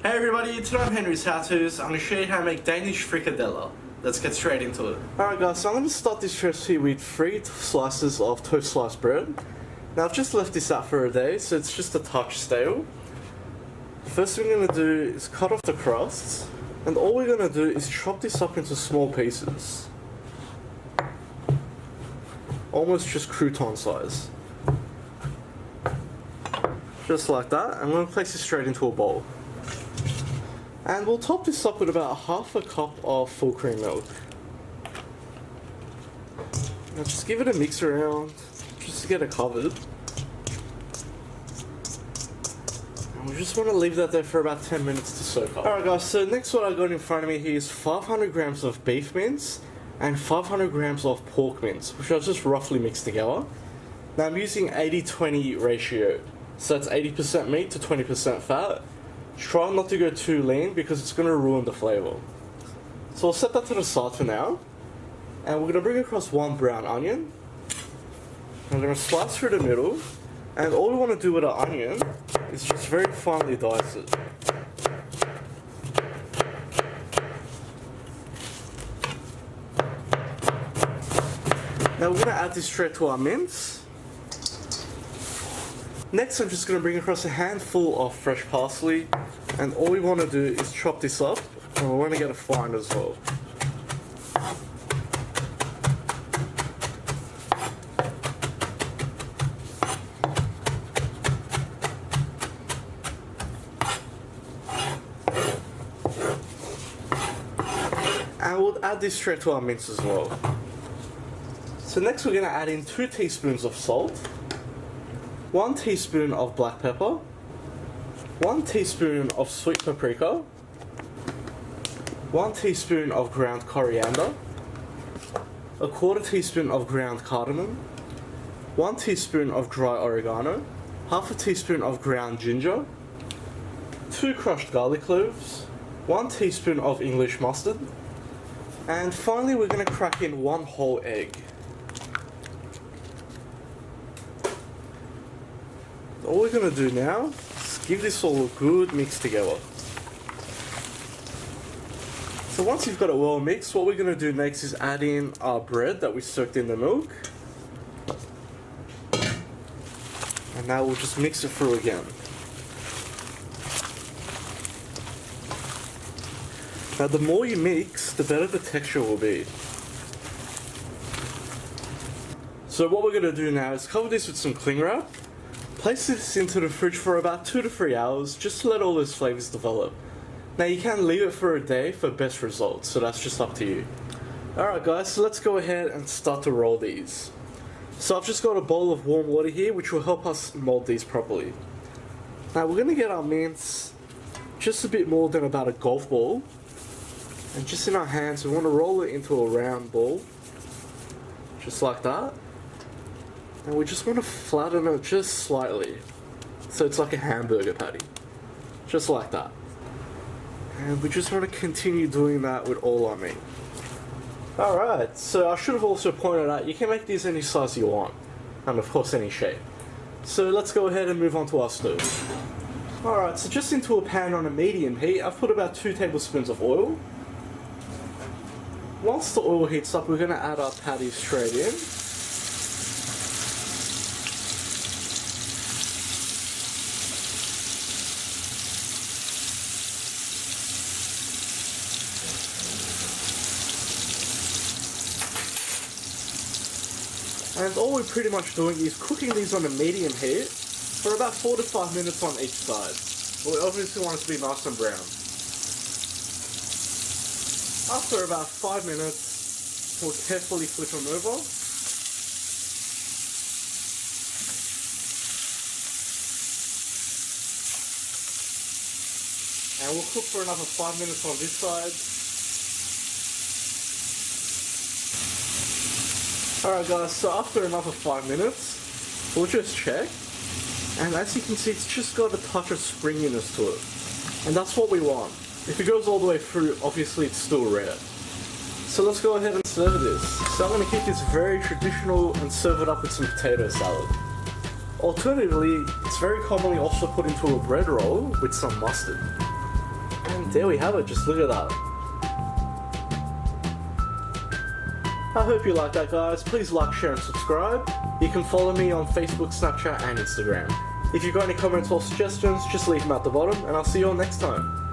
Hey everybody, today I'm Henry's How-Tos. I'm going to show you how to make Danish Frikadeller. Let's get straight into it. Alright guys, so I'm going to start this recipe with 3 slices of toast sliced bread. Now I've just left this out for a day, so it's just a touch stale. First thing we're going to do is cut off the crusts, and all we're going to do is chop this up into small pieces. Almost just crouton size. Just like that, and we're going to place this straight into a bowl. And we'll top this up with about half a cup of full cream milk. Now just give it a mix around, just to get it covered. And we just want to leave that there for about 10 minutes to soak up. Alright guys, so next what I got in front of me here is 500 grams of beef mince and 500 grams of pork mince, which I'll just roughly mix together. Now I'm using 80-20 ratio, so that's 80% meat to 20% fat. Try not to go too lean because it's going to ruin the flavour. So I'll set that to the side for now. And we're going to bring across 1 brown onion. I'm going to slice through the middle. And all we want to do with our onion is just very finely dice it. Now we're going to add this straight to our mince. Next I'm just going to bring across a handful of fresh parsley, and all we want to do is chop this up, and we want to get it fine as well. And we'll add this straight to our mince as well. So next we're going to add in 2 teaspoons of salt, 1 teaspoon of black pepper, 1 teaspoon of sweet paprika, 1 teaspoon of ground coriander, 1/4 teaspoon of ground cardamom, 1 teaspoon of dry oregano, 1/2 teaspoon of ground ginger, 2 crushed garlic cloves, 1 teaspoon of English mustard, and finally we're going to crack in 1 whole egg. All we're going to do now is give this all a good mix together. So once you've got it well mixed, what we're going to do next is add in our bread that we soaked in the milk. And now we'll just mix it through again. Now the more you mix, the better the texture will be. So what we're going to do now is cover this with some cling wrap. Place this into the fridge for about 2 to 3 hours just to let all those flavours develop. Now you can leave it for a day for best results, so that's just up to you. Alright guys, so let's go ahead and start to roll these. So I've just got a bowl of warm water here which will help us mould these properly. Now we're going to get our mince just a bit more than about a golf ball. And just in our hands we want to roll it into a round ball. Just like that. And we just want to flatten it just slightly, so it's like a hamburger patty, just like that. And we just want to continue doing that with all our meat. Alright, so I should have also pointed out, you can make these any size you want, and of course any shape. So let's go ahead and move on to our stove. Alright, so just into a pan on a medium heat, I've put about 2 tablespoons of oil. Once the oil heats up, we're going to add our patties straight in. And all we're pretty much doing is cooking these on a medium heat for about 4 to 5 minutes on each side. We obviously want it to be nice and brown. After about 5 minutes, we'll carefully flip them over. And we'll cook for another 5 minutes on this side. Alright guys, so after another 5 minutes, we'll just check, and as you can see it's just got a touch of springiness to it, and that's what we want. If it goes all the way through, obviously it's still rare. So let's go ahead and serve this. So I'm going to keep this very traditional and serve it up with some potato salad. Alternatively, it's very commonly also put into a bread roll with some mustard. And there we have it, just look at that. I hope you like that, guys. Please like, share and subscribe. You can follow me on Facebook, Snapchat and Instagram. If you've got any comments or suggestions, just leave them at the bottom and I'll see you all next time.